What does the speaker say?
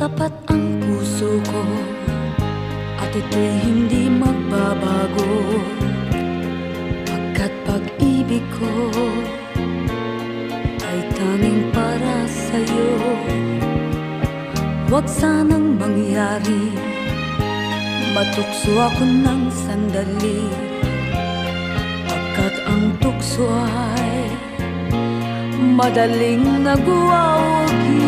Tapat ang puso ko at ito'y hindi magbabago, pagkat pag-ibig ko ay tanging para sa'yo. Huwag sanang mangyari matukso ako ng sandali, pagkat ang tukso ay madaling nagwawagi.